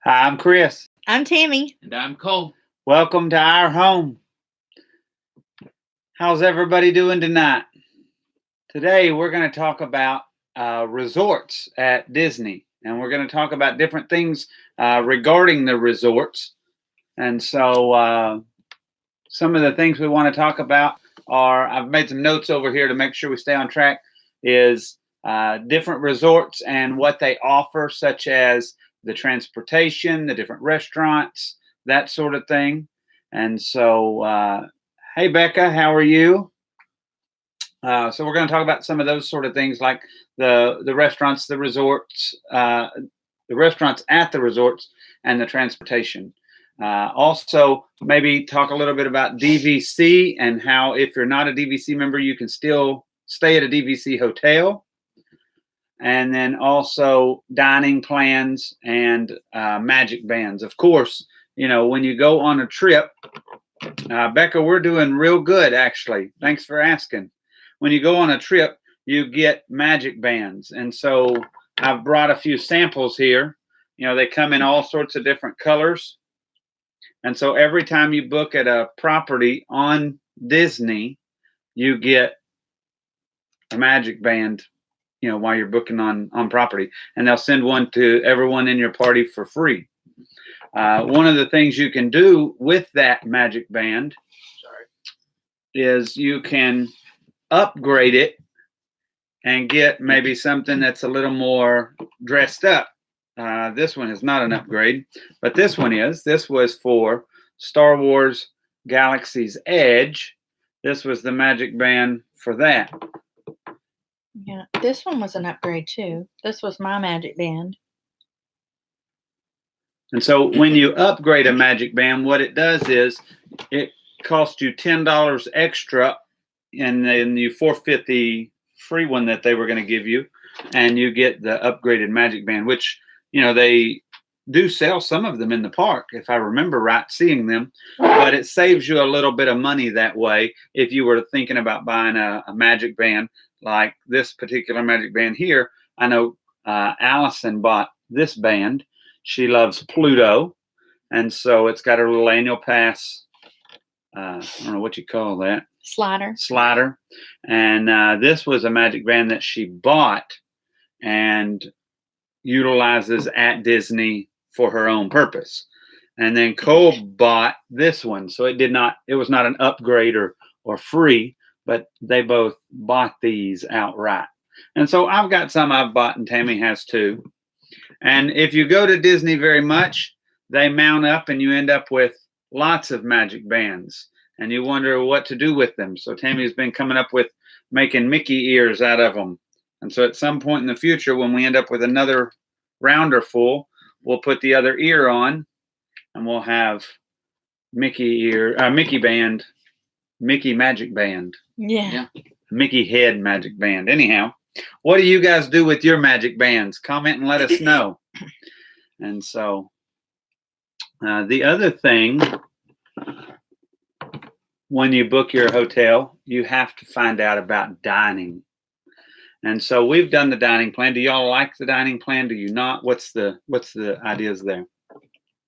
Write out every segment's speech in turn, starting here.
Hi, I'm Chris. I'm Tammy. And I'm Cole. Welcome to our home. How's everybody doing tonight? Today we're going to talk about resorts at Disney, and we're going to talk about different things regarding the resorts. And so some of the things we want to talk about are, I've made some notes over here to make sure we stay on track, is different resorts and what they offer, such as the transportation, the different restaurants, that sort of thing. And so, hey, Becca, how are you? So we're going to talk about some of those sort of things, like the restaurants, the resorts, the restaurants at the resorts, and the transportation. Also, maybe talk a little bit about DVC and how, if you're not a DVC member, you can still stay at a DVC hotel. And then also dining plans and magic bands. Of course, you know, when you go on a trip, Becca, we're doing real good, actually. Thanks for asking. When you go on a trip, you get magic bands. And so I've brought a few samples here. You know, they come in all sorts of different colors. And so every time you book at a property on Disney, you get a magic band, you know, while you're booking on property, and they'll send one to everyone in your party for free. One of the things you can do with that magic band is you can upgrade it and get maybe something that's a little more dressed up. This one is not an upgrade, but this one is. This was for Star Wars Galaxy's Edge. This was the magic band for that. Yeah, this one was an upgrade too. This was my magic band. And so when you upgrade a magic band, what it does is it costs you $10 extra, and then you forfeit the free one that they were going to give you, and you get the upgraded magic band, which, you know, they do sell some of them in the park, if I remember right, seeing them, but it saves you a little bit of money that way if you were thinking about buying a magic band like this particular magic band here. I know Allison bought this band. She loves Pluto, and so it's got a little annual pass. I don't know what you call that. Slider. And this was a magic band that she bought and utilizes at Disney for her own purpose. And then Cole bought this one, so it was not an upgrade or free, but they both bought these outright. And so I've got some I've bought, and Tammy has too. And if you go to Disney very much, they mount up and you end up with lots of magic bands, and you wonder what to do with them. So Tammy's been coming up with making Mickey ears out of them. And so at some point in the future, when we end up with another rounder full, we'll put the other ear on, and we'll have Mickey magic band. Yeah. Mickey head magic band. Anyhow, what do you guys do with your magic bands? Comment and let us know. And so the other thing, when you book your hotel, you have to find out about dining. And so we've done the dining plan. Do y'all like the dining plan? Do you not? What's the ideas there?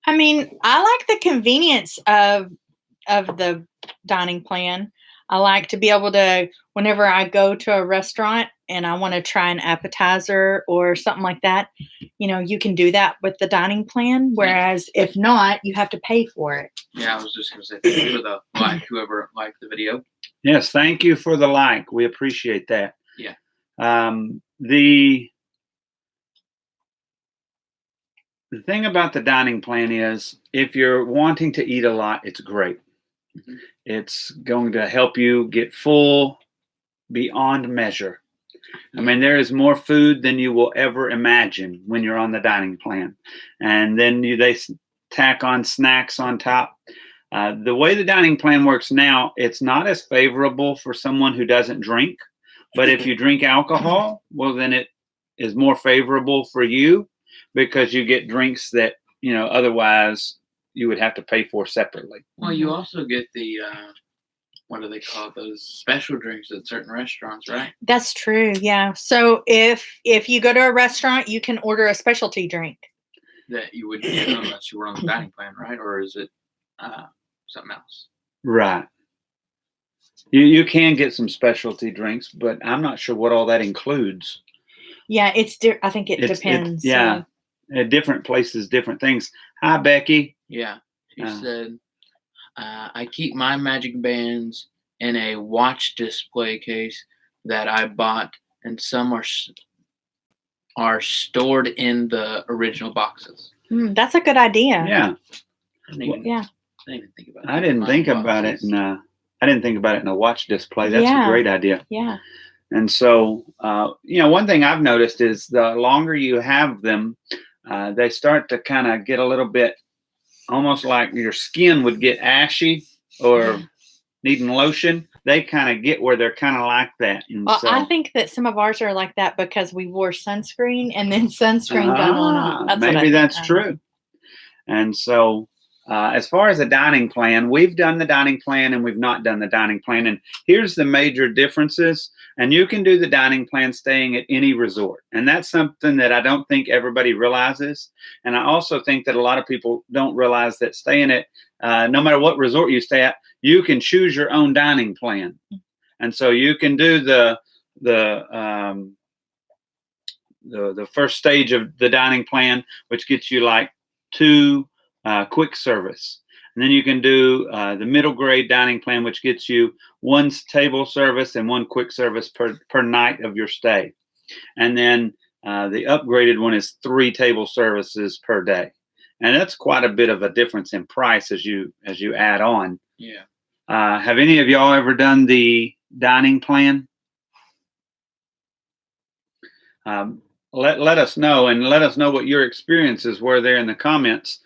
I mean, I like the convenience of the dining plan. I like to be able to, whenever I go to a restaurant and I want to try an appetizer or something like that, you know, you can do that with the dining plan. Whereas if not, you have to pay for it. Yeah, I was just going to say thank you for the like, whoever liked the video. Yes, thank you for the like. We appreciate that. Yeah. The thing about the dining plan is, if you're wanting to eat a lot, it's great. Mm-hmm. It's going to help you get full beyond measure. I mean, there is more food than you will ever imagine when you're on the dining plan. And then they tack on snacks on top. The way the dining plan works now, it's not as favorable for someone who doesn't drink. But if you drink alcohol, well, then it is more favorable for you, because you get drinks that, you know, otherwise you would have to pay for separately. Well, you also get the, what do they call those special drinks at certain restaurants, right? That's true. Yeah. So if you go to a restaurant, you can order a specialty drink. that you would get unless you were on the dining plan, right? Or is it something else? Right. You can get some specialty drinks, but I'm not sure what all that includes. Yeah, I think it depends. Yeah, at different places, different things. Hi, Becky. Yeah, she said, I keep my magic bands in a watch display case that I bought, and some are stored in the original boxes. That's a good idea. Yeah. I didn't even think about it. I didn't think about it, and I didn't think about it in a watch display. That's a great idea. Yeah. And so, one thing I've noticed is the longer you have them, they start to kind of get a little bit, almost like your skin would get ashy or needing lotion. They kind of get where they're kind of like that. And well, I think that some of ours are like that because we wore sunscreen and then sunscreen got on. Maybe that's true. And so, as far as a dining plan, we've done the dining plan and we've not done the dining plan. And here's the major differences. And you can do the dining plan staying at any resort. And that's something that I don't think everybody realizes. And I also think that a lot of people don't realize that staying at, no matter what resort you stay at, you can choose your own dining plan. And so you can do the first stage of the dining plan, which gets you like 2 quick service. And then you can do the middle grade dining plan, which gets you 1 table service and 1 quick service per night of your stay. And then the upgraded one is 3 table services per day. And that's quite a bit of a difference in price as you add on. Yeah. Have any of y'all ever done the dining plan? Let us know, and let us know what your experiences were there in the comments.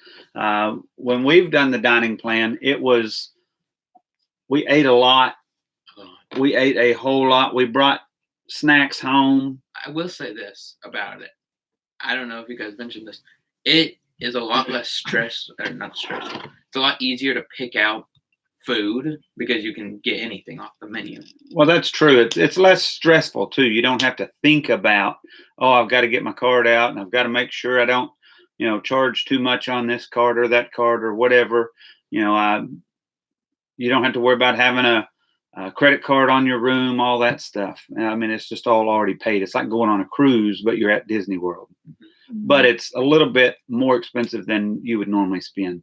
When we've done the dining plan, we ate a lot. We ate a whole lot. We brought snacks home. I will say this about it. I don't know if you guys mentioned this. It is a lot less not stressful. It's a lot easier to pick out food because you can get anything off the menu. Well, that's true. It's less stressful too. You don't have to think about, I've got to get my card out and I've got to make sure I don't, charge too much on this card or that card or whatever. You don't have to worry about having a credit card on your room, all that stuff. I mean, it's just all already paid. It's like going on a cruise, but you're at Disney World. Mm-hmm. But it's a little bit more expensive than you would normally spend.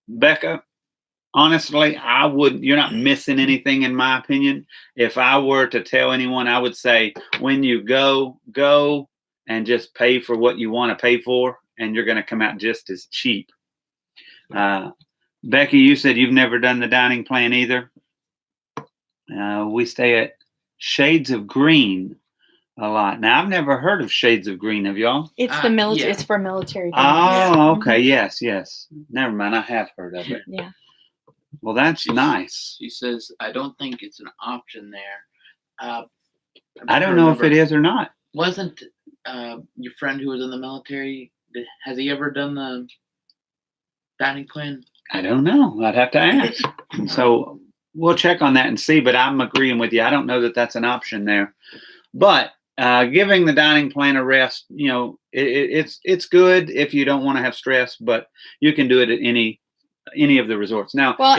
Becca, honestly, you're not missing anything in my opinion. If I were to tell anyone, I would say when you go and just pay for what you want to pay for, and you're going to come out just as cheap. Becky, you said you've never done the dining plan either. We stay at Shades of Green a lot. Now, I've never heard of Shades of Green. Have y'all? It's the military. Yeah. It's for military. Oh, okay. Mm-hmm. Yes. Never mind. I have heard of it. Yeah. Well, that's nice. She says, I don't think it's an option there. I don't know if it is or not. Wasn't your friend who was in the military, has he ever done the dining plan? I don't know. I'd have to ask. So we'll check on that and see, but I'm agreeing with you. I don't know that that's an option there. But giving the dining plan a rest, it's good if you don't want to have stress, but you can do it at any of the resorts. Now, well,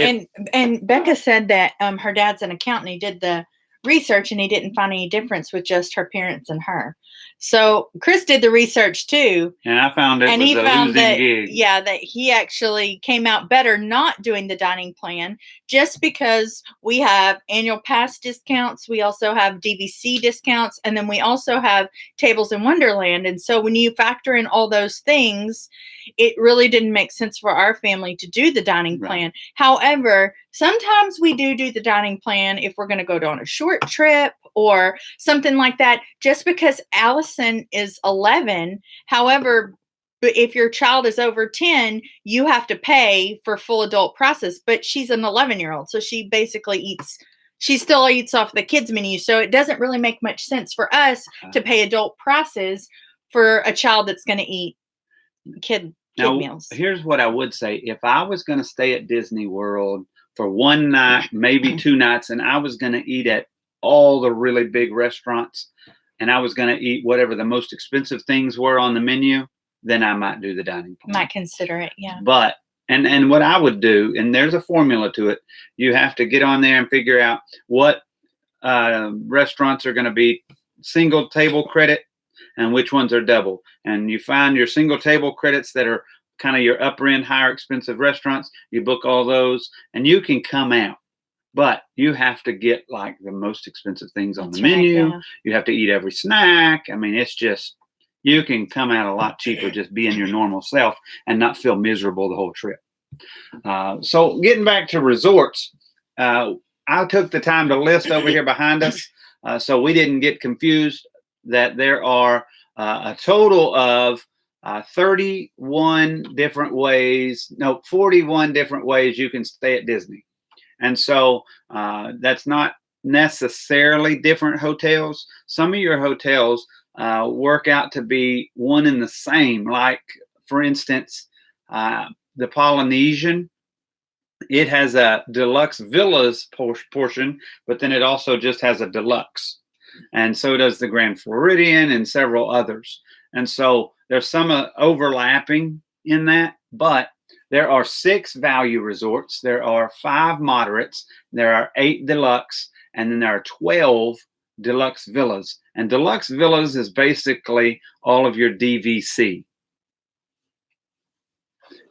and Becca said that her dad's an accountant. He did the research and he didn't find any difference with just her parents and her. So Chris did the research too, and I found it and was he a found losing that gig. that he actually came out better not doing the dining plan, just because we have annual pass discounts, we also have DVC discounts, and then we also have Tables in Wonderland. And so when you factor in all those things, it really didn't make sense for our family to do the dining plan. Right. However, sometimes we do the dining plan if we're going to go on a short trip or something like that, just because Allison is 11. However, but if your child is over 10, you have to pay for full adult prices. But she's an 11-year-old, so she basically still eats off the kids menu. So it doesn't really make much sense for us to pay adult prices for a child that's going to eat kid meals. Here's what I would say. If I was going to stay at Disney World for one night, maybe 2 nights, and I was going to eat at all the really big restaurants, and I was going to eat whatever the most expensive things were on the menu, then I might do the dining plan. Might consider it. Yeah. But and what I would do, and there's a formula to it. You have to get on there and figure out what restaurants are going to be single table credit and which ones are double. And you find your single table credits that are kind of your upper end, higher expensive restaurants. You book all those, and you can come out. But you have to get like the most expensive things on the menu. Yeah. You have to eat every snack. I mean, it's just, you can come out a lot cheaper just being your normal self and not feel miserable the whole trip. So getting back to resorts, I took the time to list over here behind us so we didn't get confused that there are a total of 41 different ways, 41 different ways you can stay at Disney. And so that's not necessarily different hotels. Some of your hotels work out to be one and the same. Like, for instance, the Polynesian, it has a deluxe villas portion, but then it also just has a deluxe. And so does the Grand Floridian and several others. And so there's some overlapping in that, but there are 6 value resorts. There are 5 moderates. There are 8 deluxe, and then there are 12 deluxe villas. And deluxe villas is basically all of your DVC.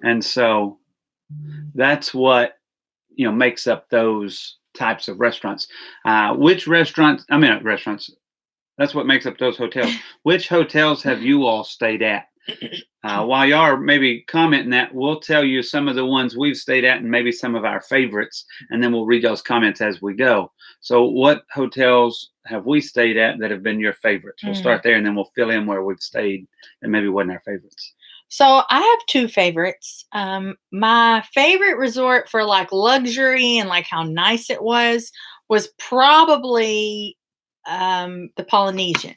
And so that's what, makes up those types of restaurants. Restaurants, that's what makes up those hotels. Which hotels have you all stayed at? While you are maybe commenting that, we'll tell you some of the ones we've stayed at and maybe some of our favorites, and then we'll read those comments as we go. So what hotels have we stayed at that have been your favorites? We'll start there, and then we'll fill in where we've stayed and maybe wasn't our favorites. So I have 2 favorites. My favorite resort for like luxury and like how nice it was probably the Polynesian.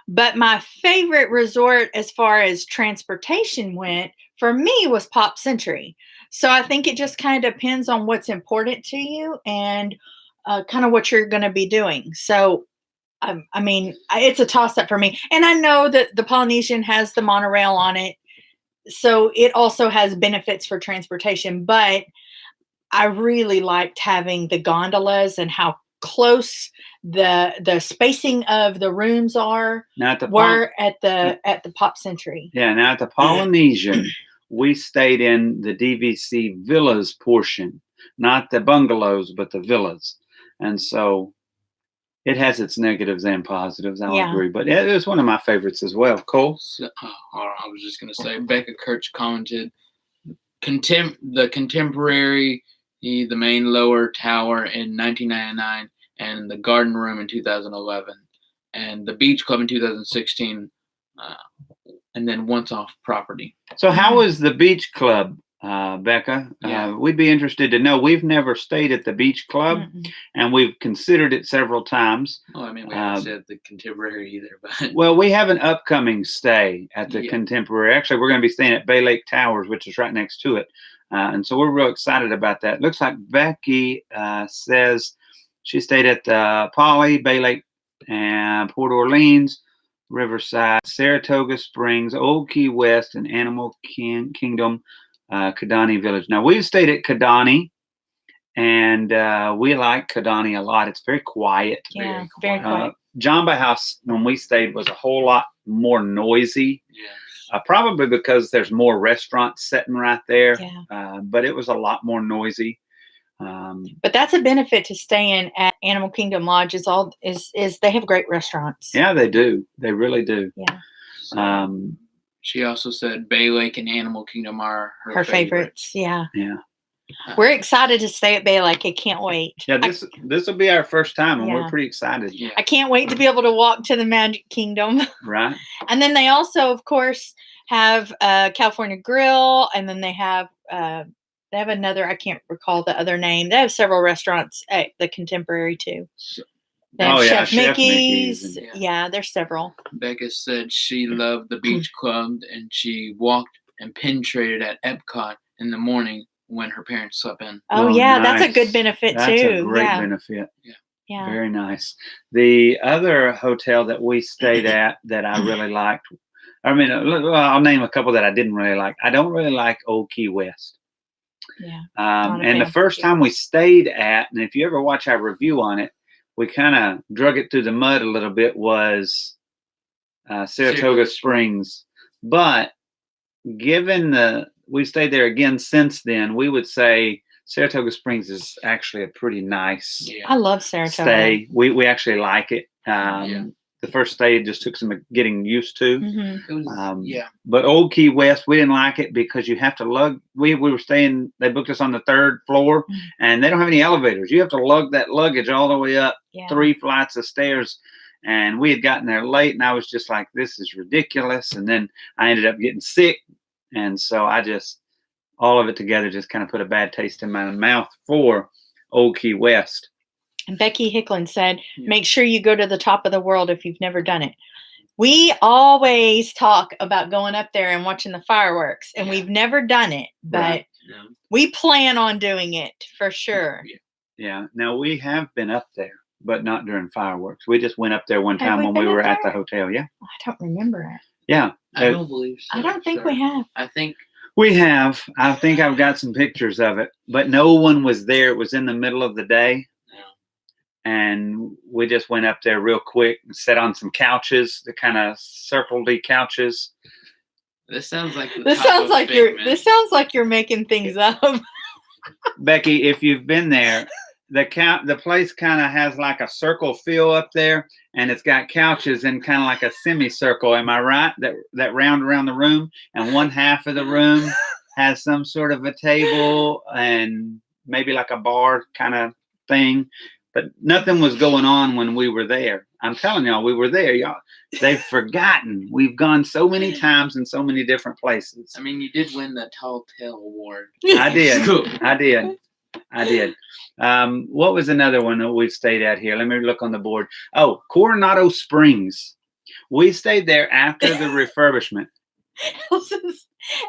But my favorite resort as far as transportation went for me was Pop Century. So I think it just kind of depends on what's important to you and kind of what you're going to be doing. So, I mean, it's a toss up for me. And I know that the Polynesian has the monorail on it. So it also has benefits for transportation. But I really liked having the gondolas and how close the spacing of the rooms are at the Pop Century. Yeah, now at the Polynesian, we stayed in the DVC villas portion, not the bungalows, but the villas. And so it has its negatives and positives, I'll agree. But it was one of my favorites as well. Cole? So, I was just going to say, Becca Kirch commented, the Contemporary, the main lower tower in 1999, and the Garden Room in 2011, and the Beach Club in 2016, and then once off property. So how was the Beach Club, Becca? We'd be interested to know. We've never stayed at the Beach Club, and we've considered it several times. Oh, I mean, we haven't stayed at the Contemporary either. But well, we have an upcoming stay at the Contemporary. Actually, we're going to be staying at Bay Lake Towers, which is right next to it. And so we're real excited about that. Looks like Becky says she stayed at the Poly, Bay Lake, and Port Orleans, Riverside, Saratoga Springs, Old Key West, and Animal Kingdom, Kidani Village. Now, we've stayed at Kidani, and we like Kidani a lot. It's very quiet. Yeah, very quiet. Jamba House, when we stayed, was a whole lot more noisy. Yes. Probably because there's more restaurants sitting right there. Yeah. But it was a lot more noisy. But that's a benefit to staying at Animal Kingdom Lodge is they have great restaurants. Yeah, they do. They really do. Yeah. She also said Bay Lake and Animal Kingdom are her favorites. Yeah. Yeah. We're excited to stay at Bay Lake. I can't wait. Yeah, this will be our first time, and we're pretty excited. Yeah. I can't wait to be able to walk to the Magic Kingdom. Right. And then they also, of course, have California Grill, and then they have another, I can't recall the other name. They have several restaurants at the Contemporary too. They have Chef Mickey's. Yeah, there's several. Becca said she loved the Beach Club, and she walked and pin traded at Epcot in the morning when her parents slept in. Oh yeah, nice. That's a good benefit That's too. That's a great benefit. Yeah. Very nice. The other hotel that we stayed at that I really liked, I mean, I'll name a couple that I didn't really like. I don't really like Old Key West. Yeah. And the first time we stayed at, and if you ever watch our review on it, we kind of drug it through the mud a little bit, was Saratoga Springs. But given we stayed there again since then, we would say Saratoga Springs is actually a pretty nice I love Saratoga. stay. We actually like it. The first stay just took some getting used to. Mm-hmm. It was, But Old Key West, we didn't like it because you have to lug. We were staying. They booked us on the 3rd floor, and they don't have any elevators. You have to lug that luggage all the way up 3 flights of stairs. And we had gotten there late, and I was just like, "This is ridiculous." And then I ended up getting sick, and so all of it together just kind of put a bad taste in my mouth for Old Key West. And Becky Hicklin said, make sure you go to the top of the world if you've never done it. We always talk about going up there and watching the fireworks, and we've never done it, but we plan on doing it for sure. Yeah. Now, we have been up there, but not during fireworks. We just went up there one time when we were at the hotel. Yeah. I don't remember it. Yeah. I don't believe so. I don't think we have. I think we have. I think I've got some pictures of it, but no one was there. It was in the middle of the day. And we just went up there real quick and sat on some couches, the kind of circle-y couches. This sounds like this sounds like you're making things up. Becky, if you've been there, the place kind of has like a circle feel up there, and it's got couches in kind of like a semicircle. Am I right? That round around the room, and one half of the room has some sort of a table and maybe like a bar kind of thing. But nothing was going on when we were there. I'm telling y'all, we were there. Y'all, they've forgotten. We've gone so many times in so many different places. I mean, you did win the Tall Tale Award. I did. I did. What was another one that we stayed at here? Let me look on the board. Oh, Coronado Springs. We stayed there after the refurbishment.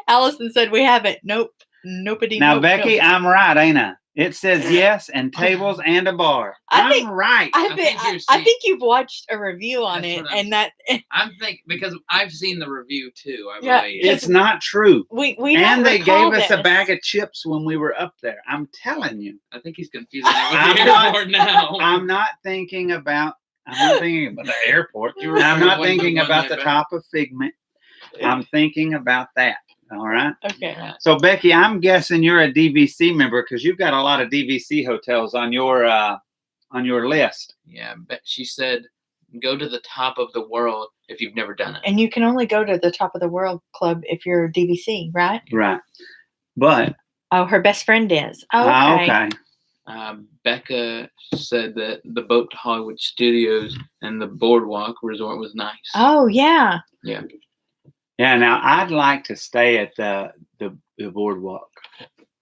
Allison said we haven't. Nope. Nobody. Now, Becky, I'm right, ain't I? It says yes, and tables and a bar. I'm right. I think you've watched a review on it, and that. I'm thinking because I've seen the review too. I believe it's not true. We and they gave us a bag of chips when we were up there. I'm telling you. I think he's confusing it with the airport now. I'm not thinking about the airport. I'm not thinking about the top of Figment. I'm thinking about that. All right. Okay. So Becky, I'm guessing you're a DVC member because you've got a lot of DVC hotels on your list. Yeah, but she said go to the top of the world if you've never done it. And you can only go to the top of the world club if you're DVC, right? Right. But her best friend is. Oh, okay. Becca said that the boat to Hollywood Studios and the Boardwalk Resort was nice. Oh yeah. Yeah. Yeah, now I'd like to stay at the Boardwalk.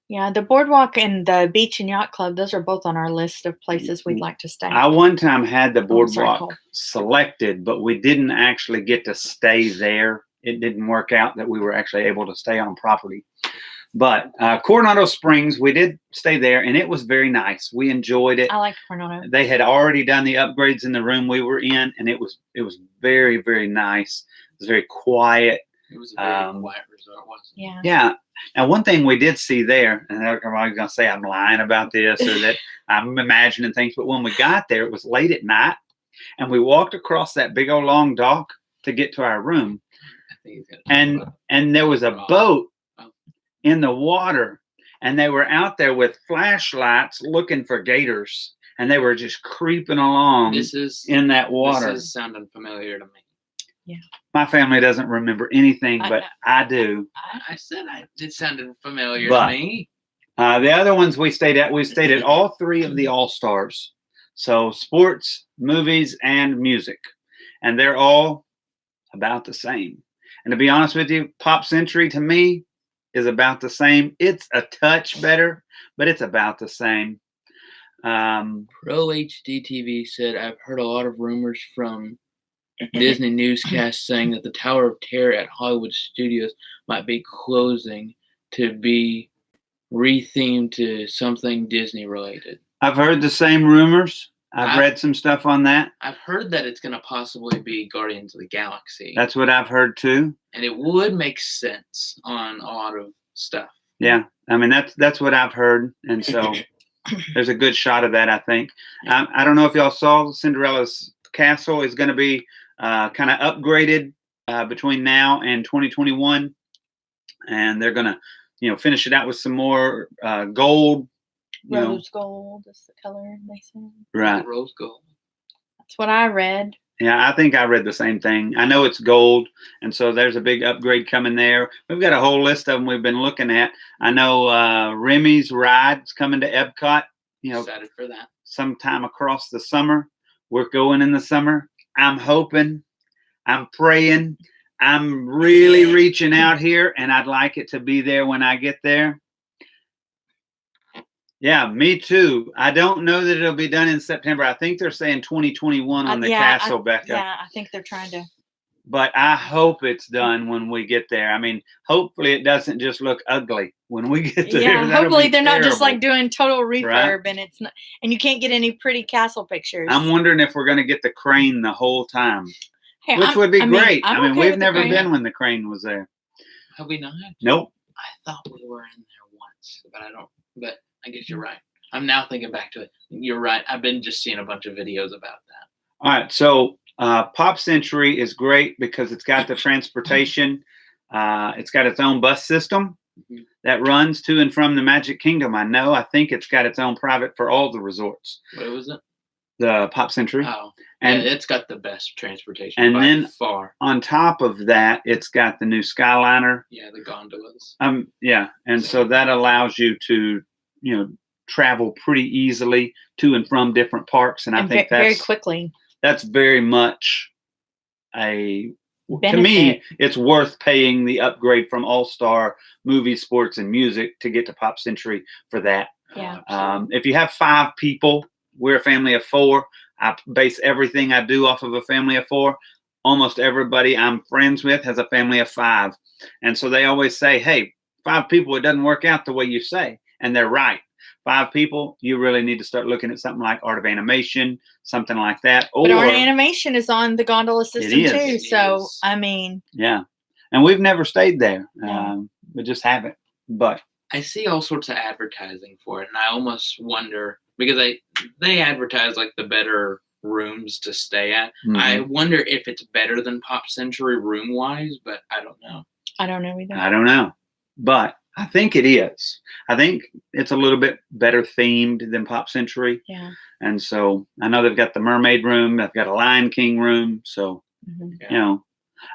Yeah, the Boardwalk and the Beach and Yacht Club, those are both on our list of places we'd like to stay. I one time had the Boardwalk selected, but we didn't actually get to stay there. It didn't work out that we were actually able to stay on property. But Coronado Springs, we did stay there, and it was very nice. We enjoyed it. I like Coronado. They had already done the upgrades in the room we were in, and it was very, very nice. It was very quiet. It was a very quiet resort, wasn't it? Yeah. Yeah. Now, one thing we did see there, and I'm going to say I'm lying about this or that I'm imagining things, but when we got there, it was late at night, and we walked across that big old long dock to get to our room, and there was a boat in the water, and they were out there with flashlights looking for gators, and they were just creeping along in that water. This is sounding familiar to me. Yeah. My family doesn't remember anything, but I do. I said it sounded familiar to me. The other ones we stayed at all three of the All-Stars. So sports, movies, and music. And they're all about the same. And to be honest with you, Pop Century to me is about the same. It's a touch better, but it's about the same. Pro HD TV said, I've heard a lot of rumors from Disney newscasts saying that the Tower of Terror at Hollywood Studios might be closing to be rethemed to something Disney related. I've heard the same rumors. I've read some stuff on that. I've heard that it's going to possibly be Guardians of the Galaxy. That's what I've heard too. And it would make sense on a lot of stuff. Yeah, I mean that's what I've heard, and so there's a good shot of that. I think. I don't know if y'all saw Cinderella's castle is going to be kind of upgraded between now and 2021, and they're going to finish it out with some more gold. Rose gold is the color they say. Right. Rose gold. That's what I read. Yeah, I think I read the same thing. I know it's gold, and so there's a big upgrade coming there. We've got a whole list of them we've been looking at. I know Remy's ride's coming to Epcot. Excited for that. Sometime across the summer. We're going in the summer. I'm hoping. I'm praying. I'm really reaching out here, and I'd like it to be there when I get there. Yeah, me too. I don't know that it'll be done in September. I think they're saying 2021 on the castle, Becca. Yeah, I think they're trying to. But I hope it's done when we get there. I mean, hopefully it doesn't just look ugly when we get there. Yeah, hopefully they're not just like terrible. doing total refurb, Right? and it's not, and you can't get any pretty castle pictures. I'm wondering if we're going to get the crane the whole time, Hey, which would be great. I'm I mean, okay we've with the never crane. been when the crane was there. Have we not? Nope. I thought we were in there once, but I don't. But I guess you're right. I'm now thinking back to it. You're right. I've been just seeing a bunch of videos about that. All right, so Pop Century is great because it's got the transportation. It's got its own bus system that runs to and from the Magic Kingdom. I think it's got its own private for all the resorts. What was it? The Pop Century. Oh, And yeah, it's got the best transportation and by then- far. on top of that, it's got the new Skyliner. Yeah, the gondolas. Yeah, and so that allows you to, travel pretty easily to and from different parks, and I think very that's quickly. that's very much to me, Benefit. it's worth paying the upgrade from All Star Movies, Sports, and Music to get to Pop Century for that. Yeah. If you have 5 people, we're a family of 4. I base everything I do off of a family of 4. Almost everybody I'm friends with has a family of 5. And so they always say, hey, 5 people, it doesn't work out the way you say. And they're right. 5 people, you really need to start looking at something like Art of Animation, something like that. But Or, Art Animation is on the gondola system is. too. It So is. I mean, yeah. And we've never stayed there. No. We just haven't. But I see all sorts of advertising for it, and I almost wonder because they advertise like the better rooms to stay at. I wonder if it's better than Pop Century room wise, but I don't know. I don't know either. I don't know. But I think it is. I think it's a little bit better themed than Pop Century. Yeah. And so I know they've got the Mermaid room. They've got a Lion King room. So, Mhm.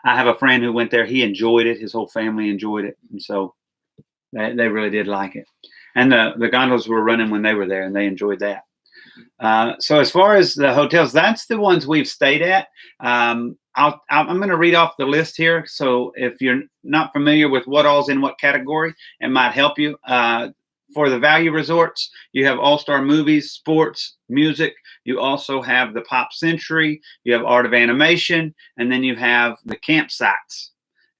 I have a friend who went there. He enjoyed it. His whole family enjoyed it. And so they really did like it. And the gondolas were running when they were there, and they enjoyed that. So as far as the hotels, that's the ones we've stayed at. I'm going to read off the list here. So if you're not familiar with what all's in what category, it might help you. For the value resorts, you have All-Star Movies, Sports, Music. You also have the Pop Century. You have Art of Animation. And then you have the campsites.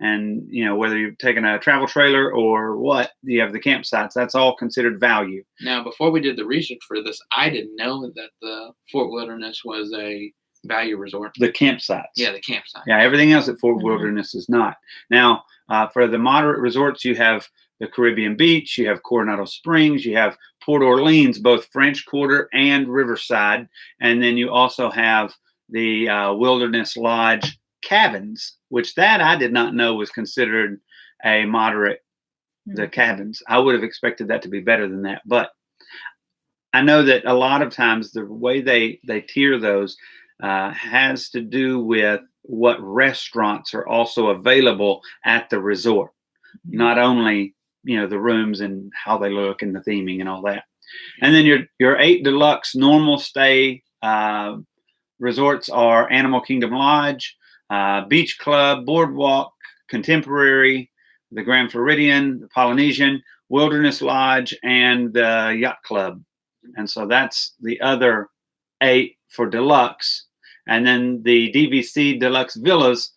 And, whether you're taking a travel trailer or what, you have the campsites. That's all considered value. Now, before we did the research for this, I didn't know that the Fort Wilderness was a value resort. The campsites. Yeah, the campsite. Yeah, everything else at Fort Mhm. Wilderness is not. Now, for the moderate resorts, you have the Caribbean Beach, you have Coronado Springs, you have Port Orleans, both French Quarter and Riverside. And then you also have the Wilderness Lodge cabins, which that I did not know was considered a moderate, the cabins. I would have expected that to be better than that. But I know that a lot of times the way they tier those has to do with what restaurants are also available at the resort, not only the rooms and how they look and the theming and all that. And then your 8 deluxe normal stay resorts are Animal Kingdom Lodge, Beach Club, Boardwalk, Contemporary, the Grand Floridian, the Polynesian, Wilderness Lodge, and the Yacht Club. And so that's the other 8 for deluxe. And then the DVC Deluxe Villas,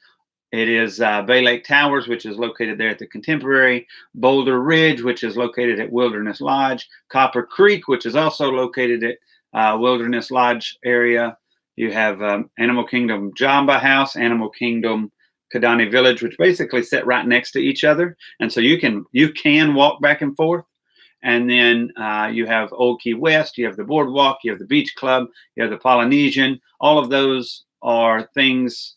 it is Bay Lake Towers, which is located there at the Contemporary, Boulder Ridge, which is located at Wilderness Lodge, Copper Creek, which is also located at Wilderness Lodge area. You have Animal Kingdom Jamba House, Animal Kingdom Kidani Village, which basically sit right next to each other, and so you can walk back and forth. And then you have Old Key West, you have the Boardwalk, you have the Beach Club, you have the Polynesian. All of those are things.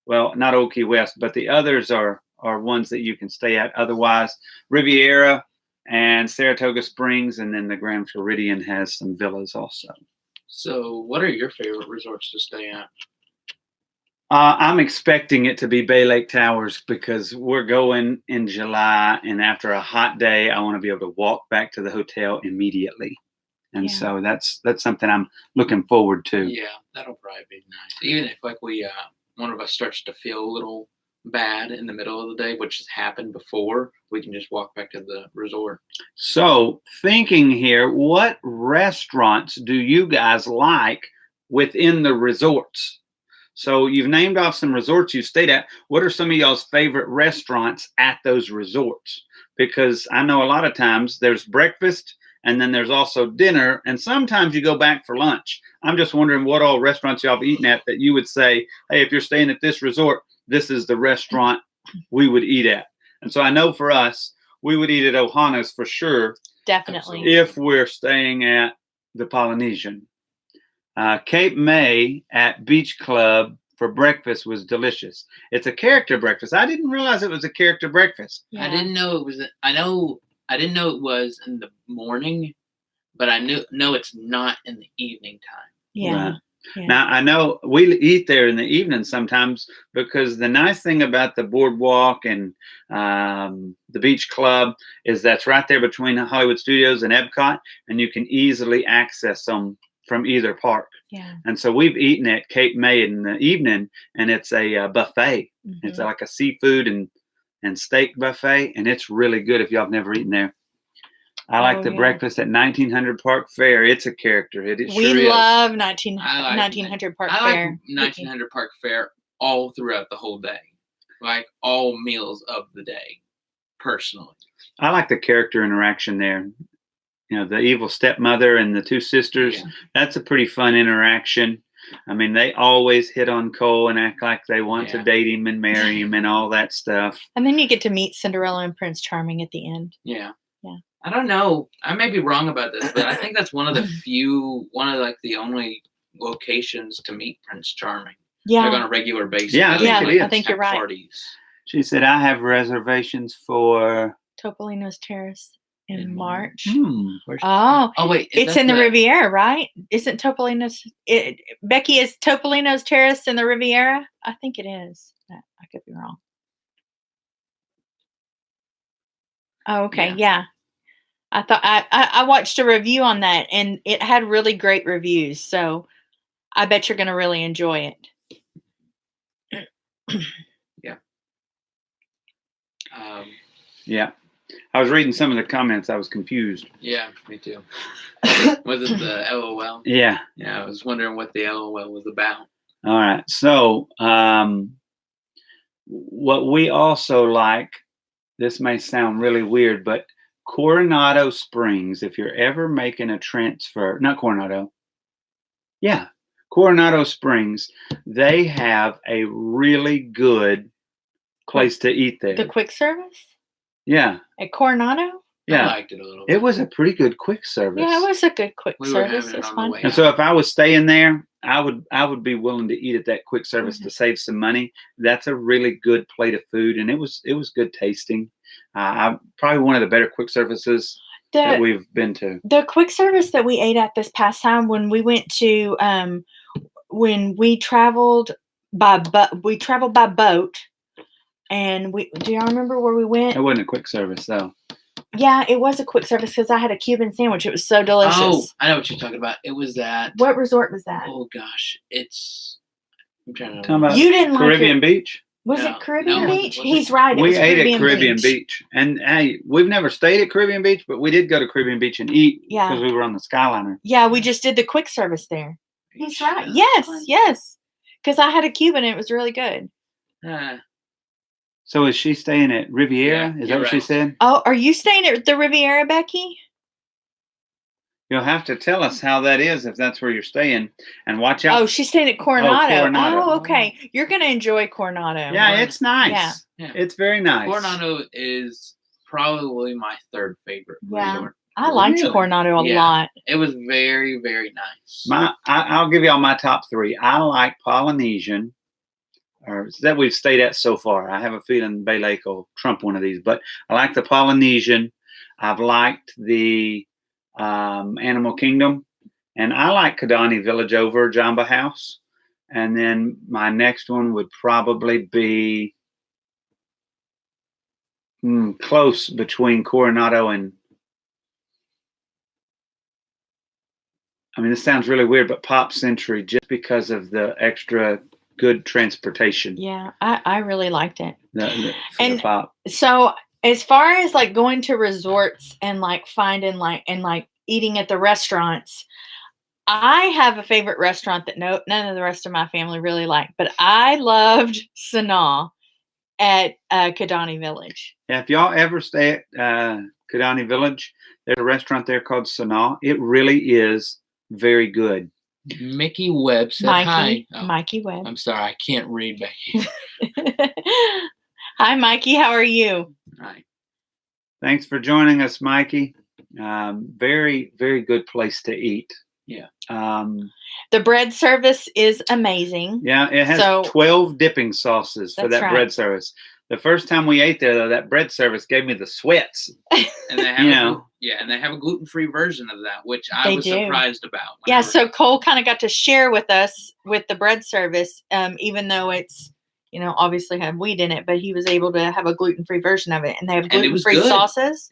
Well, not Old Key West, but the others are ones that you can stay at. Otherwise, Riviera and Saratoga Springs, and then the Grand Floridian has some villas also. So, what are your favorite resorts to stay at? I'm expecting it to be Bay Lake Towers because we're going in July, and after a hot day, I want to be able to walk back to the hotel immediately. And so that's something I'm looking forward to. Yeah, that'll probably be nice. Even if one of us starts to feel a little bad in the middle of the day, which has happened before, we can just walk back to the resort. So, thinking here, what restaurants do you guys like within the resorts? So, you've named off some resorts you stayed at. What are some of y'all's favorite restaurants at those resorts? Because I know a lot of times there's breakfast and then there's also dinner, and sometimes you go back for lunch. I'm just wondering what all restaurants y'all have eaten at that you would say, hey, if you're staying at this resort, this is the restaurant we would eat at. And so I know for us, we would eat at Ohana's for sure. Definitely. If we're staying at the Polynesian. Cape May at Beach Club for breakfast was delicious. It's a character breakfast. I didn't realize it was a character breakfast. Yeah. I didn't know it was. I didn't know it was in the morning, but I know it's not in the evening time. Yeah. Right. Yeah. Now, I know we eat there in the evening sometimes because the nice thing about the Boardwalk and the Beach Club is that's right there between Hollywood Studios and Epcot, and you can easily access them from either park. Yeah. And so we've eaten at Cape May in the evening, and it's a buffet. Mm-hmm. It's like a seafood and steak buffet, and it's really good if y'all have never eaten there. I like the breakfast at 1900 Park Fair. It's a character. We love 1900 Park Fair. Like 1900 Park Fair all throughout the whole day. Like all meals of the day, personally. I like the character interaction there. You know, the evil stepmother and the two sisters. Yeah. That's a pretty fun interaction. I mean, they always hit on Cole and act like they want to date him and marry him and all that stuff. And then you get to meet Cinderella and Prince Charming at the end. Yeah. Yeah. I don't know. I may be wrong about this, but I think that's one of the only locations to meet Prince Charming. Yeah. Like on a regular basis. Yeah, I think you're right. Parties. She said, I have reservations for Topolino's Terrace in March. Wait. It's in the Riviera, right? Isn't Topolino's Becky, is Topolino's Terrace in the Riviera? I think it is. I could be wrong. Oh, okay. Yeah. I thought I watched a review on that and it had really great reviews. So I bet you're going to really enjoy it. Yeah. Yeah. I was reading some of the comments. I was confused. Yeah, me too. Was it the LOL? Yeah. Yeah, I was wondering what the LOL was about. All right. So what we also like, this may sound really weird, but Coronado Springs, if you're ever making a transfer, not Coronado. Yeah, Coronado Springs, they have a really good place to eat there. The quick service? Yeah. At Coronado? Yeah. I liked it a little bit. It was a pretty good quick service. Yeah, it was a good quick service. It was fun. And so if I was staying there, I would be willing to eat at that quick service to save some money. That's a really good plate of food, and it was good tasting. Probably one of the better quick services that we've been to. The quick service that we ate at this past time when we went to when we traveled by boat, and do y'all remember where we went? It wasn't a quick service though. Yeah, it was a quick service because I had a Cuban sandwich. It was so delicious. Oh, I know what you're talking about. It was that. What resort was that? Oh gosh, I'm trying to. About you didn't Caribbean Beach. Was it Caribbean Beach? He's right. We ate at Caribbean Beach. And hey, we've never stayed at Caribbean Beach, but we did go to Caribbean Beach and eat because we were on the Skyliner. Yeah, we just did the quick service there. He's right. Yes. Because I had a Cuban and it was really good. So is she staying at Riviera? Is that what she said? Oh, are you staying at the Riviera, Becky? You'll have to tell us how that is if that's where you're staying, and watch out. Oh, she's staying at Coronado. Coronado. Oh, okay. You're gonna enjoy Coronado. Yeah, it's nice. Yeah. It's very nice. Coronado is probably my third favorite resort. I liked Really? Coronado a lot. It was very, very nice. I'll give y'all my top three. I like Polynesian, or that we've stayed at so far. I have a feeling Bay Lake will trump one of these, but I like the Polynesian. I've liked the Animal Kingdom, and I like Kidani Village over Jamba House. And then my next one would probably be close between Coronado and, I mean, this sounds really weird, but Pop Century, just because of the extra good transportation. Yeah, I really liked it. The And Pop. So as far as like going to resorts and like finding like eating at the restaurants, I have a favorite restaurant that none of the rest of my family really like, but I loved Sanaa at Kidani Village. Yeah, if y'all ever stay at Kidani Village, there's a restaurant there called Sanaa. It really is very good. Mickey Webb said hi. Oh, Mikey Webb. I'm sorry, I can't read back here. Hi, Mikey. How are you? Hi. Thanks for joining us, Mikey. Very, very good place to eat. Yeah. The bread service is amazing. Yeah, it has 12 dipping sauces for that bread service. The first time we ate there, though, that bread service gave me the sweats. And they have and they have a gluten-free version of that, which I was surprised about. Yeah, so Cole kind of got to share with us with the bread service, even though it's, obviously had wheat in it, but he was able to have a gluten-free version of it. And they have gluten-free sauces.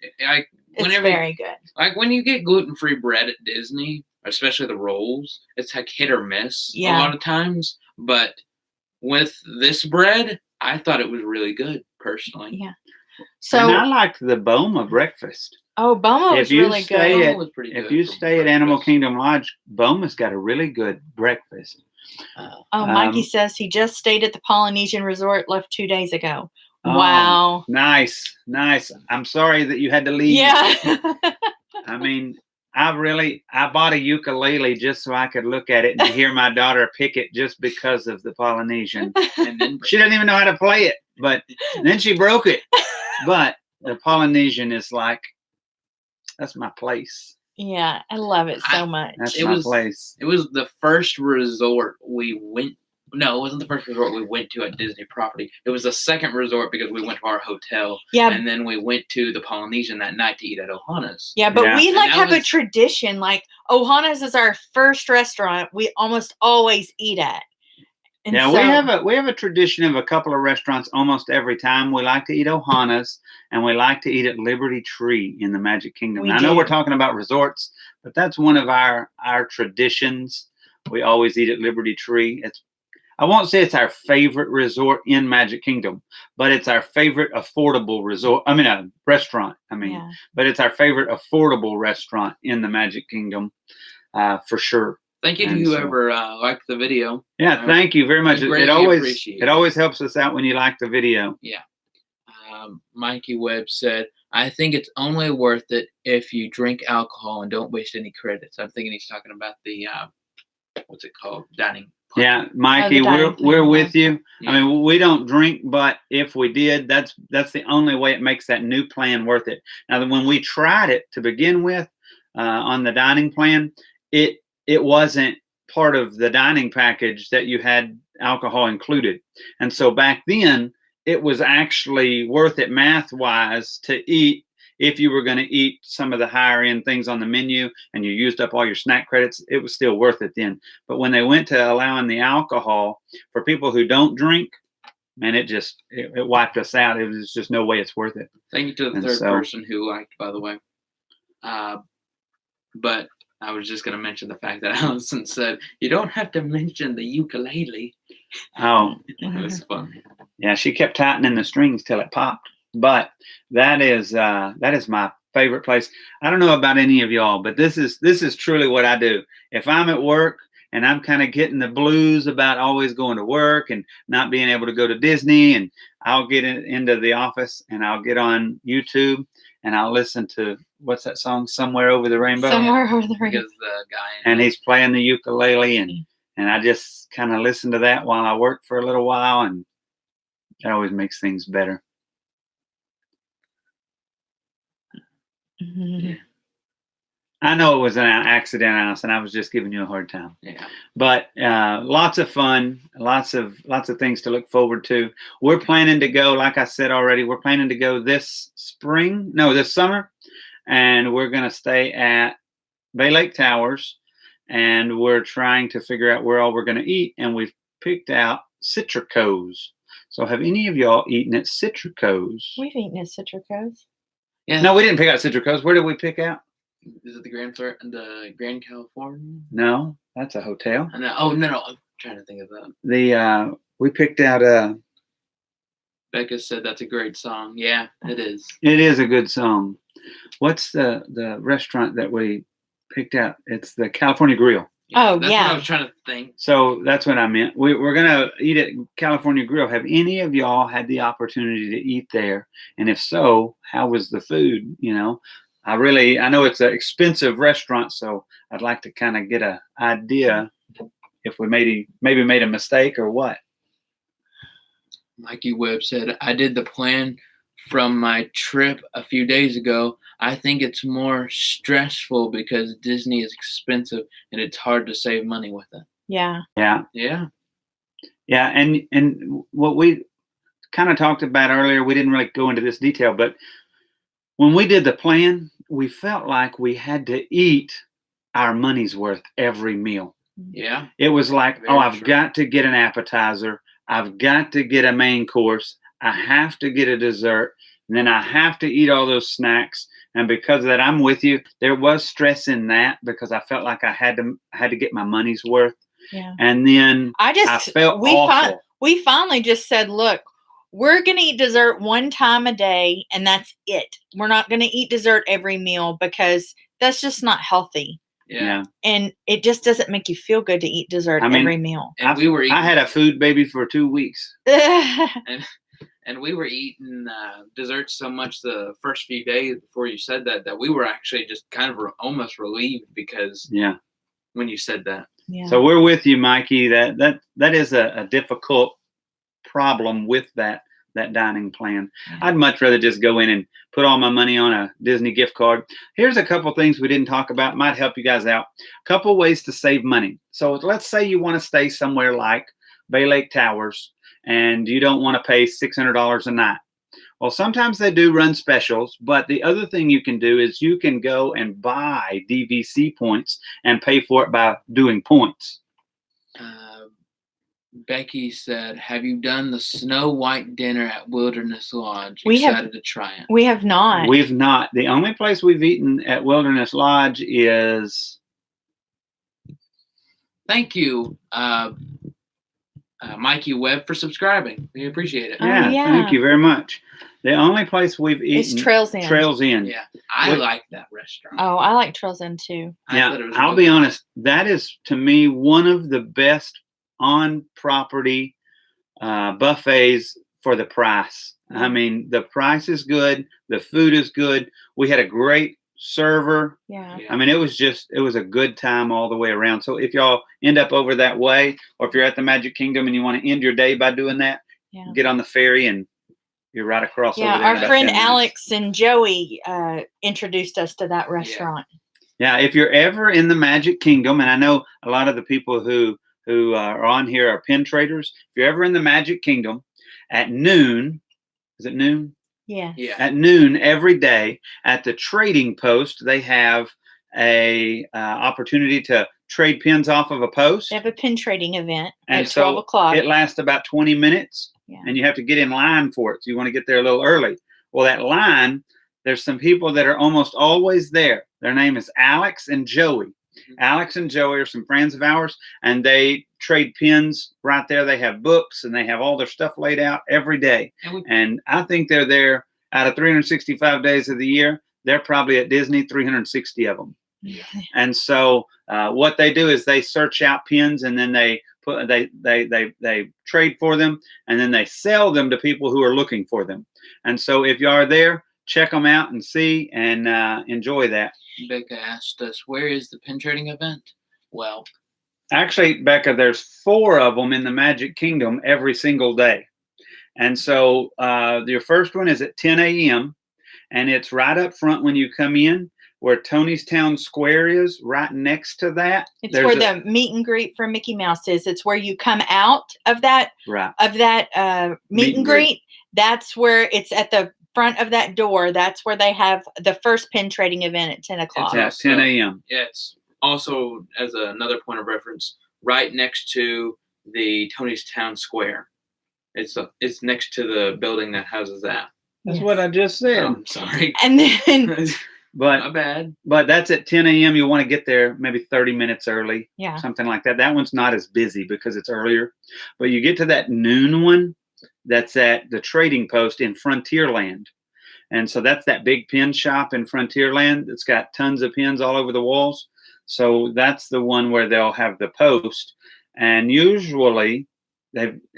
It's very good. Like when you get gluten-free bread at Disney, especially the rolls, it's like hit or miss a lot of times. But with this bread, I thought it was really good, personally. Yeah. So, and I liked the Boma breakfast. Oh, Boma was really good. If you stay at Animal Kingdom Lodge, Boma's got a really good breakfast. Mikey says he just stayed at the Polynesian Resort, left 2 days ago. Wow. Nice. I'm sorry that you had to leave. Yeah. I mean, I bought a ukulele just so I could look at it and hear my daughter pick it just because of the Polynesian. And then she doesn't even know how to play it, but then she broke it. But the Polynesian is like, that's my place. Yeah, I love it so much. That's my place. It was the first resort we went. No, it wasn't the first resort we went to at Disney property. It was the second resort because we went to our hotel. Yeah. And then we went to the Polynesian that night to eat at Ohana's. Yeah, but we have a tradition. Like Ohana's is our first restaurant we almost always eat at. And we have a tradition of a couple of restaurants almost every time. We like to eat Ohana's, and we like to eat at Liberty Tree in the Magic Kingdom. I know we're talking about resorts, but that's one of our traditions. We always eat at Liberty Tree. I won't say it's our favorite resort in Magic Kingdom, but it's our favorite affordable restaurant. But it's our favorite affordable restaurant in the Magic Kingdom, for sure. Thank you to whoever liked the video. Yeah, thank you very much. It always helps us out when you like the video. Yeah. Mikey Webb said, I think it's only worth it if you drink alcohol and don't waste any credits. I'm thinking he's talking about the, what's it called? Dining. Yeah, Mikey, we're with you. Yeah. I mean, we don't drink, but if we did, that's the only way it makes that new plan worth it. Now, when we tried it to begin with on the dining plan, it wasn't part of the dining package that you had alcohol included. And so back then, it was actually worth it math-wise to eat. If you were going to eat some of the higher end things on the menu and you used up all your snack credits, it was still worth it then. But when they went to allowing the alcohol for people who don't drink, man, it wiped us out. It was just no way it's worth it. Thank you to the third person who liked, by the way. But I was just going to mention the fact that Allison said, you don't have to mention the ukulele. Oh. It was fun. Yeah, she kept tightening the strings till it popped. But that is my favorite place. I don't know about any of y'all, but this is truly what I do. If I'm at work and I'm kind of getting the blues about always going to work and not being able to go to Disney, and I'll get into the office and I'll get on YouTube and I'll listen to, what's that song, Somewhere Over the Rainbow? Somewhere over the rainbow. Because the guy And he's playing the ukulele, and I just kind of listen to that while I work for a little while, and that always makes things better. Mhm. I know it was an accident, Allison. I was just giving you a hard time. Yeah. But lots of fun, lots of things to look forward to. We're planning to go, like I said already, we're planning to go this summer, and we're going to stay at Bay Lake Towers, and we're trying to figure out where all we're going to eat, and we've picked out Citrico's. So have any of y'all eaten at Citrico's? We've eaten at Citrico's. Yeah. No, we didn't pick out Citrico's. Where did we pick out? Is it the Grand California? No, that's a hotel. Oh no, I'm trying to think of that. We picked out Becca said that's a great song. Yeah, it is. It is a good song. What's the restaurant that we picked out? It's the California Grill. Oh, That's yeah. what I was trying to think. So that's what I meant. We're gonna eat at California Grill. Have any of y'all had the opportunity to eat there? And if so, how was the food? You know, I know it's an expensive restaurant, so I'd like to kind of get an idea if we maybe made a mistake or what. Mikey Webb said, I did the plan from my trip a few days ago. I think it's more stressful because Disney is expensive and it's hard to save money with it. Yeah. Yeah. Yeah. Yeah, and what we kind of talked about earlier, we didn't really go into this detail, but when we did the plan, we felt like we had to eat our money's worth every meal. Yeah. It was like, Very I've true. got to get an appetizer, I've got to get a main course, I have to get a dessert, and then I have to eat all those snacks. And because of that, I'm with you. There was stress in that because I felt like I had to get my money's worth. Yeah. And then I felt awful. We finally just said, look, we're going to eat dessert one time a day, and that's it. We're not going to eat dessert every meal because that's just not healthy. Yeah. And it just doesn't make you feel good to eat dessert every meal. And I had a food baby for 2 weeks. And we were eating desserts so much the first few days before you said that we were actually just kind of almost relieved because when you said that. Yeah. So we're with you, Mikey. That is a difficult problem with that dining plan. I'd much rather just go in and put all my money on a Disney gift card. Here's a couple things we didn't talk about, might help you guys out. A couple ways to save money. So let's say you want to stay somewhere like Bay Lake Towers and you don't want to pay $600 a night. Well, sometimes they do run specials, but the other thing you can do is you can go and buy DVC points and pay for it by doing points. Becky said, have you done the Snow White dinner at Wilderness Lodge? Excited to try it. We have not. We've not. The only place we've eaten at Wilderness Lodge is... Thank you, Mikey Webb, for subscribing. We appreciate it. Yeah, thank you very much. The only place we've eaten... It's Trails Inn. Trails Inn. Yeah, I like that restaurant. Oh, I like Trails Inn too. I'll be honest. That is, to me, one of the best on-property buffets for the price. I mean, the price is good. The food is good. We had a great server. Yeah. I mean, it was a good time all the way around. So if y'all end up over that way, or if you're at the Magic Kingdom and you want to end your day by doing that, get on the ferry and you're right across over there. Yeah, our friend Alex and Joey introduced us to that restaurant. Yeah, if you're ever in the Magic Kingdom, and I know a lot of the people who are on here are pin traders. If you're ever in the Magic Kingdom at noon, is it noon? Yeah. At noon every day at the trading post, they have a opportunity to trade pins off of a post. They have a pin trading event and at 12 o'clock. It lasts about 20 minutes, and you have to get in line for it. So you want to get there a little early. Well, that line, there's some people that are almost always there. Their name is Alex and Joey. Alex and Joey are some friends of ours, and they trade pins right there. They have books, and they have all their stuff laid out every day. And I think they're there out of 365 days of the year. They're probably at Disney 360 of them. Yeah. And so what they do is they search out pins, and then they trade for them, and then they sell them to people who are looking for them. And so if you are there, check them out and see and enjoy that. Becca asked us, where is the pin trading event? Well, actually, Becca, there's 4 of them in the Magic Kingdom every single day. And so your first one is at 10 a.m. and it's right up front when you come in, where Tony's Town Square is. Right next to that, It's where the meet and greet for Mickey Mouse is. It's where you come out of that meet and greet. That's where it's at the front of that door. That's where they have the first pin trading event at 10 o'clock. It's at 10 a.m. Yeah, it's also, as another point of reference, right next to the Tony's Town Square. It's next to the building that houses that. That's what I just said. Oh, I'm sorry. And then But My bad. But that's at 10 a.m. You want to get there maybe 30 minutes early, yeah, something like that. That one's not as busy because it's earlier. But you get to that noon one, that's at the trading post in Frontierland. And so that's that big pin shop in Frontierland. It's got tons of pins all over the walls. So that's the one where they'll have the post. And usually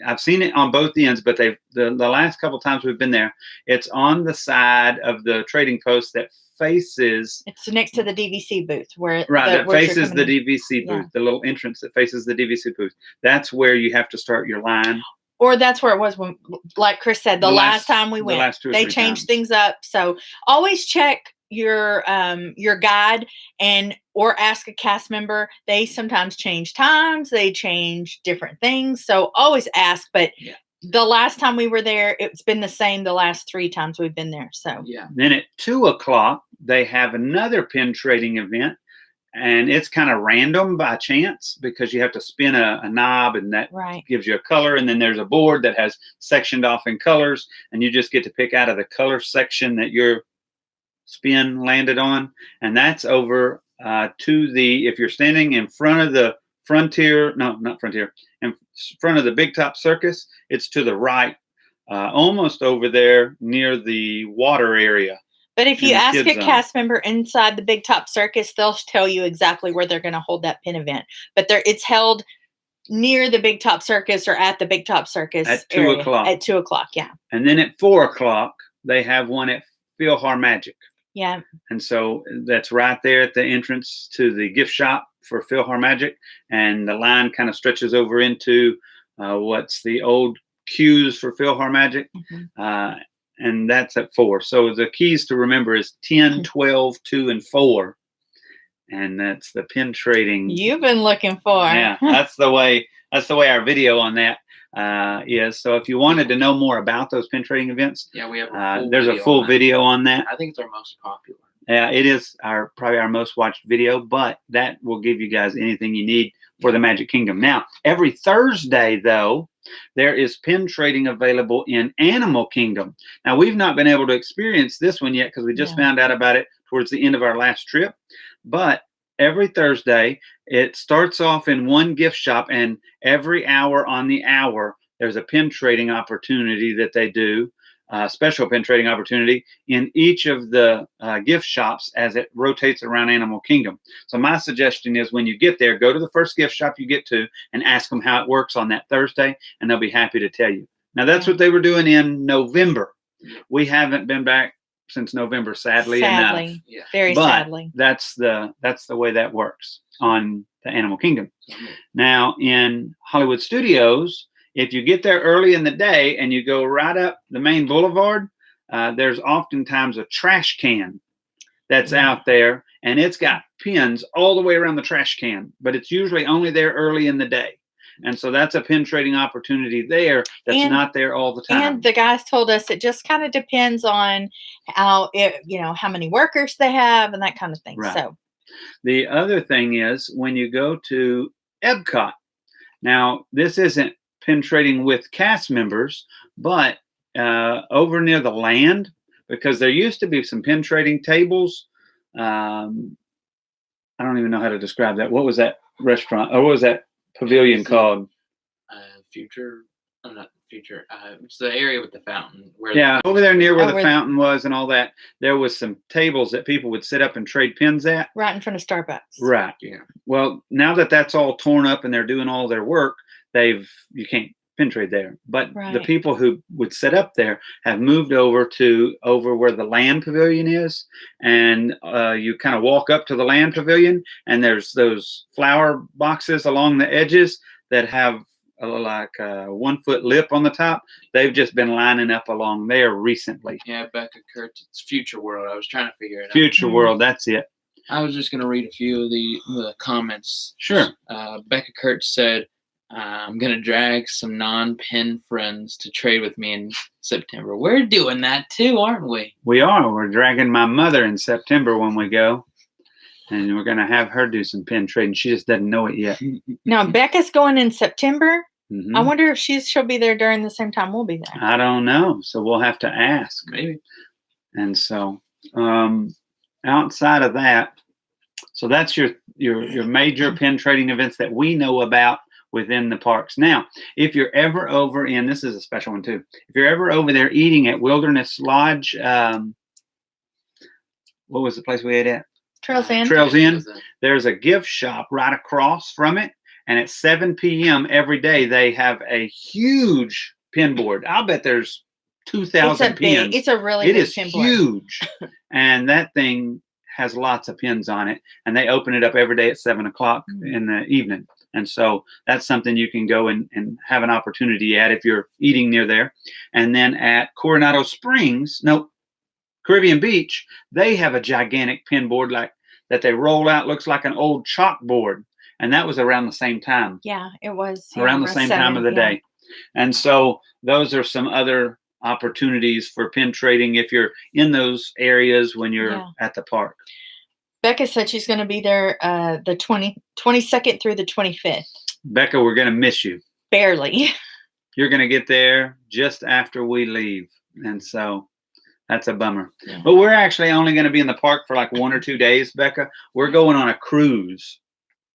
I've seen it on both ends, but the last couple times we've been there, it's on the side of the trading post that faces. it's next to the DVC booth That faces the in. DVC booth, the little entrance that faces the DVC booth. That's where you have to start your line. Or that's where it was when, like Chris said, the last time we went. last 2 or They 3 changed times. things up. So always check your guide or ask a cast member. They sometimes change times. They change different things. So always ask. But the last time we were there, it's been the same the last 3 times we've been there. So Yeah. Then at 2 o'clock, they have another pin trading event. And it's kind of random by chance because you have to spin a knob and that right. gives you a color. And then there's a board that has sectioned off in colors. And you just get to pick out of the color section that your spin landed on. And that's over if you're standing in front of the in front of the Big Top Circus, it's to the right, almost over there near the water area. But if you ask a kids zone. cast member inside the Big Top Circus, they'll tell you exactly where they're going to hold that pin event. But it's held near the Big Top Circus or at the Big Top Circus At 2 area. o'clock. At 2 o'clock, yeah. And then at 4 o'clock, they have one at PhilharMagic. Yeah. And so that's right there at the entrance to the gift shop for PhilharMagic. And the line kind of stretches over into what's the old queues for PhilharMagic. Mm-hmm. And that's at 4. So the keys to remember is 10, 12, 2, and 4. And that's the pin trading. You've been looking for. Yeah, that's the way our video on that is. So if you wanted to know more about those pin trading events, Yeah, we have there's a full video on that. I think it's our most popular. Yeah, it is probably our most watched video, but that will give you guys anything you need for the Magic Kingdom. Now, every Thursday, though, there is pin trading available in Animal Kingdom. Now, we've not been able to experience this one yet because we just found out about it towards the end of our last trip. But every Thursday, it starts off in one gift shop, and every hour on the hour, there's a pin trading opportunity that they do. Special pin trading opportunity in each of the gift shops as it rotates around Animal Kingdom. So my suggestion is when you get there, go to the first gift shop you get to and ask them how it works on that Thursday, and they'll be happy to tell you. Now, that's what they were doing in November. We haven't been back since November, sadly enough. Yeah. Very But sadly. that's the way that works on the Animal Kingdom. Now, in Hollywood Studios, if you get there early in the day and you go right up the main boulevard, there's oftentimes a trash can that's out there, and it's got pins all the way around the trash can, but it's usually only there early in the day. And so that's a pin trading opportunity there that's not there all the time. And the guys told us it just kind of depends on how many workers they have and that kind of thing. Right. So the other thing is when you go to Epcot, now this isn't pin trading with cast members, but over near the land, because there used to be some pin trading tables. I don't even know how to describe that. What was that restaurant, or what was that pavilion called? Not Future. It's the area with the fountain. Over there near where the fountain was and all that. There was some tables that people would sit up and trade pins at. Right in front of Starbucks. Right. Yeah. Well, now that that's all torn up and they're doing all their work, you can't pin trade there. But the Right. people who would set up there have moved over where the land pavilion is, and you kind of walk up to the land pavilion, and there's those flower boxes along the edges that have like a 1 foot lip on the top. They've just been lining up along there recently. Yeah, Becca Kurtz, it's Future World. I was trying to figure it out. Future World, that's it. I was just going to read a few of the comments. Sure. Becca Kurtz said, I'm going to drag some non-pin friends to trade with me in September. We're doing that too, aren't we? We are. We're dragging my mother in September when we go. And we're going to have her do some pin trading. She just doesn't know it yet. Now, Becca's going in September. Mhm. I wonder if she'll be there during the same time we'll be there. I don't know. So we'll have to ask. Maybe. And so outside of that, so that's your major pin trading events that we know about within the parks. Now, if you're ever over in, this is a special one too, if you're ever over there eating at Wilderness Lodge, what was the place we ate at? Trails End. Trails End. There's a gift shop right across from it, and at 7 p.m. every day they have a huge pin board. I'll bet there's 2,000 pins. It's a really It big is pin board. huge, and that thing has lots of pins on it, and they open it up every day at 7 o'clock in the evening. And so that's something you can go and have an opportunity at if you're eating near there. And then at Coronado Springs, Caribbean Beach, they have a gigantic pin board like that they roll out, looks like an old chalkboard. And that was around the same time. Yeah, it was. Around the same time of the day. And so those are some other opportunities for pin trading if you're in those areas when you're at the park. Becca said she's going to be there the 22nd through the 25th. Becca, we're going to miss you. Barely. You're going to get there just after we leave. And so that's a bummer. Yeah. But we're actually only going to be in the park for like 1 or 2 days, Becca. We're going on a cruise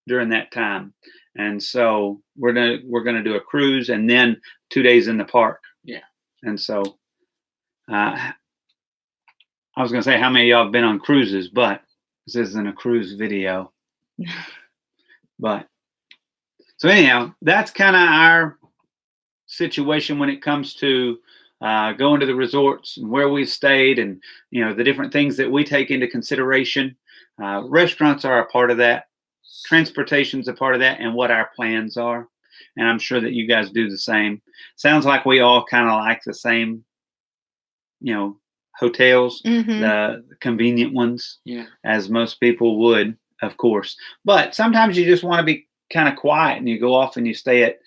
during that time. And so we're going to do a cruise and then 2 days in the park. Yeah. And so I was going to say how many of y'all have been on cruises, but this isn't a cruise video. But so anyhow, that's kind of our situation when it comes to going to the resorts and where we stayed, and the different things that we take into consideration. Restaurants are a part of that. Transportation's a part of that, and what our plans are. And I'm sure that you guys do the same. Sounds like we all kind of like the same, hotels, the convenient ones, as most people would, of course. But sometimes you just want to be kind of quiet, and you go off and you stay at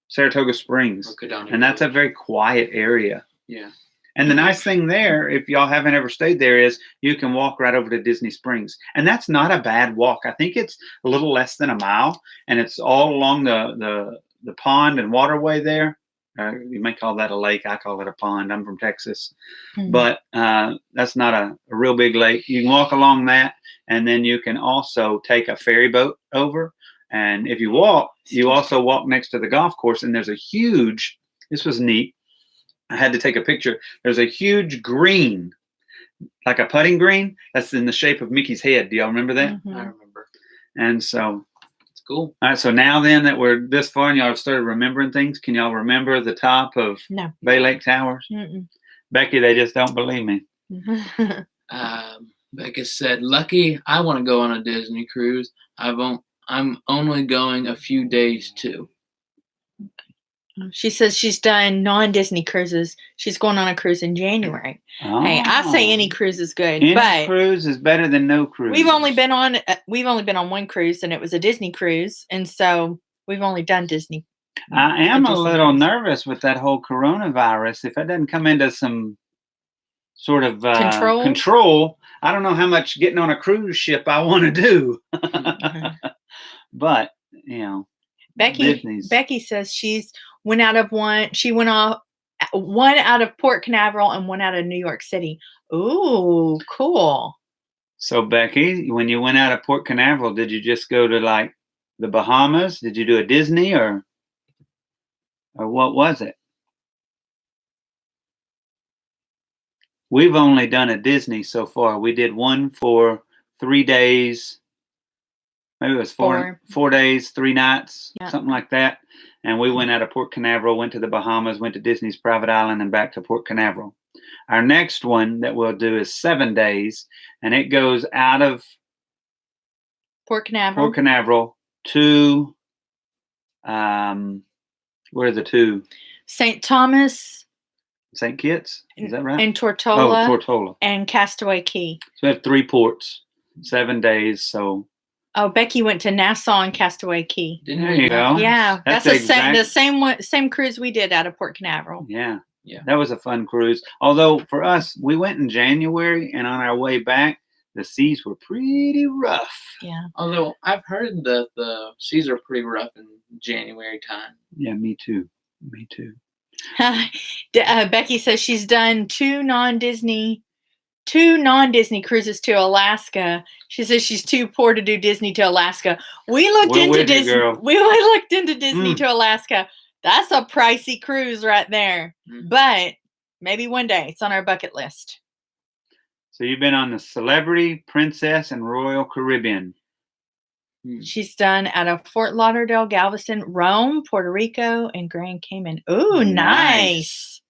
Saratoga Springs, and that's a very quiet area. Yeah. And the nice thing there, if y'all haven't ever stayed there, is you can walk right over to Disney Springs, and that's not a bad walk. I think it's a little less than a mile, and it's all along the pond and waterway there. You may call that a lake. I call it a pond. I'm from Texas. But that's not a real big lake. You can walk along that, and then you can also take a ferry boat over. And if you walk, you also walk next to the golf course, and there's a huge, this was neat. I had to take a picture. There's a huge green, like a putting green, that's in the shape of Mickey's head. Do y'all remember that? I remember. And so it's cool. All right, so now then that we're this far and y'all have started remembering things, can y'all remember the top of Bay Lake Towers? Becky, they just don't believe me. Becca said, "Lucky, I want to go on a Disney cruise. I'm only going a few days too." She says she's done non-Disney cruises. She's going on a cruise in January. Oh. Hey, I say any cruise is good. Any cruise is better than no cruise. We've only been on one cruise, and it was a Disney cruise, and so we've only done Disney. I am a little nervous with that whole coronavirus. If it doesn't come into some sort of control, I don't know how much getting on a cruise ship I want to do. But Becky says she went out of one out of Port Canaveral and one out of New York City. Ooh, cool. So Becky, when you went out of Port Canaveral, did you just go to like the Bahamas? Did you do a Disney or what was it? We've only done a Disney so far. We did one for 3 days maybe it was 4 days, 3 nights, Yeah. something like that. And we went out of Port Canaveral, went to the Bahamas, went to Disney's Private Island, and back to Port Canaveral. Our next one that we'll do is 7 days, and it goes out of Port Canaveral. Port Canaveral to where are the two? St. Thomas St. Kitts, is that right? and Tortola, Oh, Tortola. and Castaway Key. So we have 3 ports, 7 days. So Oh, Becky went to Nassau and Castaway Key. Didn't there we you know? go. Yeah, That's that's the the same one, same cruise we did out of Port Canaveral. Yeah. Yeah. That was a fun cruise. Although for us, we went in January, and on our way back, the seas were pretty rough. Yeah. Although I've heard that the seas are pretty rough in January time. Yeah, me too. Me too. Becky says she's done two non-Disney cruises to Alaska. She says she's too poor to do Disney to Alaska. We looked We're into with you, Disney. girl. We looked into Disney Mm. to Alaska. That's a pricey cruise right there. Mm. But maybe one day it's on our bucket list. So you've been on the Celebrity, Princess, and Royal Caribbean. She's done out of Fort Lauderdale, Galveston, Rome, Puerto Rico, and Grand Cayman. Ooh, nice.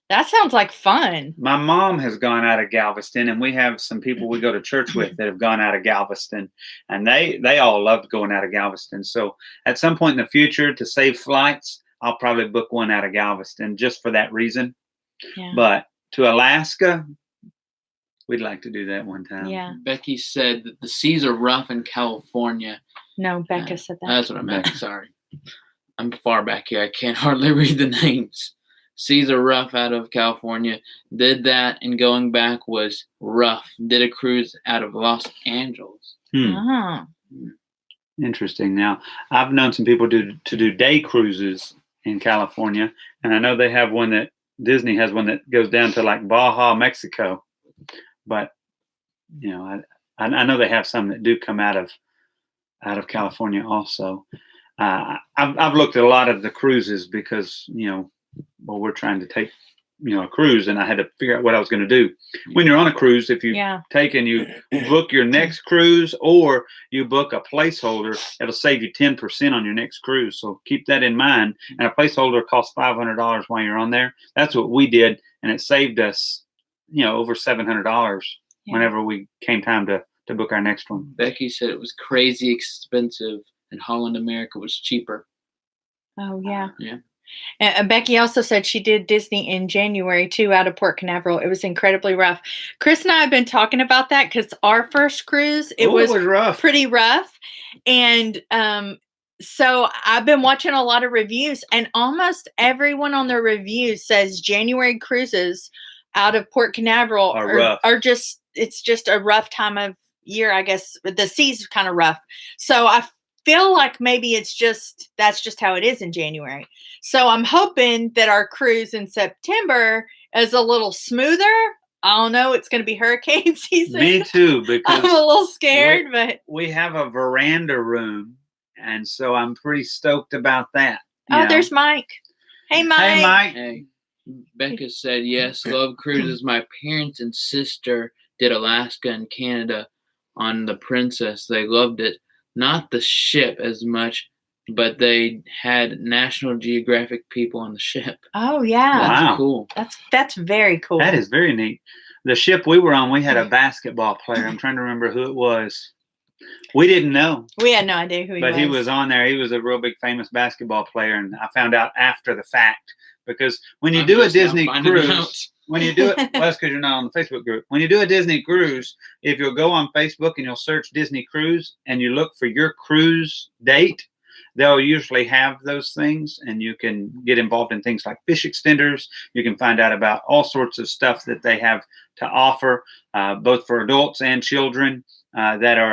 That sounds like fun. My mom has gone out of Galveston, and we have some people we go to church with that have gone out of Galveston, and they all loved going out of Galveston. So at some point in the future, to save flights, I'll probably book one out of Galveston just for that reason. Yeah. But to Alaska, we'd like to do that one time. Yeah. Becky said that the seas are rough in California. No, Becca said that. That's what I meant. Sorry. I'm far back here. I can't hardly read the names. Seas are rough out of California. Did that, and going back was rough. Did a cruise out of Los Angeles. Oh. Interesting. Now, I've known some people to do day cruises in California, and I know they have one that Disney has one that goes down to like Baja, Mexico. But you know, I know they have some that do come out of California also. I've looked at a lot of the cruises because we're trying to take a cruise, and I had to figure out what I was going to do. When you're on a cruise, if you take and you book your next cruise, or you book a placeholder, it'll save you 10% on your next cruise. So keep that in mind. And a placeholder costs $500 while you're on there. That's what we did, and it saved us over $700 whenever we came time to book our next one. Becky said it was crazy expensive, and Holland America was cheaper. Oh, yeah. Yeah. And Becky also said she did Disney in January, too, out of Port Canaveral. It was incredibly rough. Chris and I have been talking about that because our first cruise, it was rough. pretty rough. And so I've been watching a lot of reviews, and almost everyone on their reviews says January cruises out of Port Canaveral are just, it's just a rough time of year, I guess. The sea's kind of rough. So I feel like maybe that's just how it is in January. So I'm hoping that our cruise in September is a little smoother. I don't know. It's going to be hurricane season. Me too, because I'm a little scared, but we have a veranda room, and so I'm pretty stoked about that. There's Mike. Hey, Mike. Hey, Mike. Hey, Becca said, yes, love cruises. My parents and sister did Alaska and Canada on the Princess. They loved it. Not the ship as much, but they had National Geographic people on the ship. Oh, yeah. That's Wow. cool. That's very cool. That is very neat. The ship we were on, we had a basketball player. I'm trying to remember who it was. We didn't know. We had no idea who he was. But he was on there. He was a real big famous basketball player, and I found out after the fact. Because when you do a Disney cruise, when you do it, well, that's because you're not on the Facebook group. When you do a Disney cruise, if you'll go on Facebook and you'll search Disney Cruise and you look for your cruise date, they'll usually have those things, and you can get involved in things like fish extenders. You can find out about all sorts of stuff that they have to offer, both for adults and children that are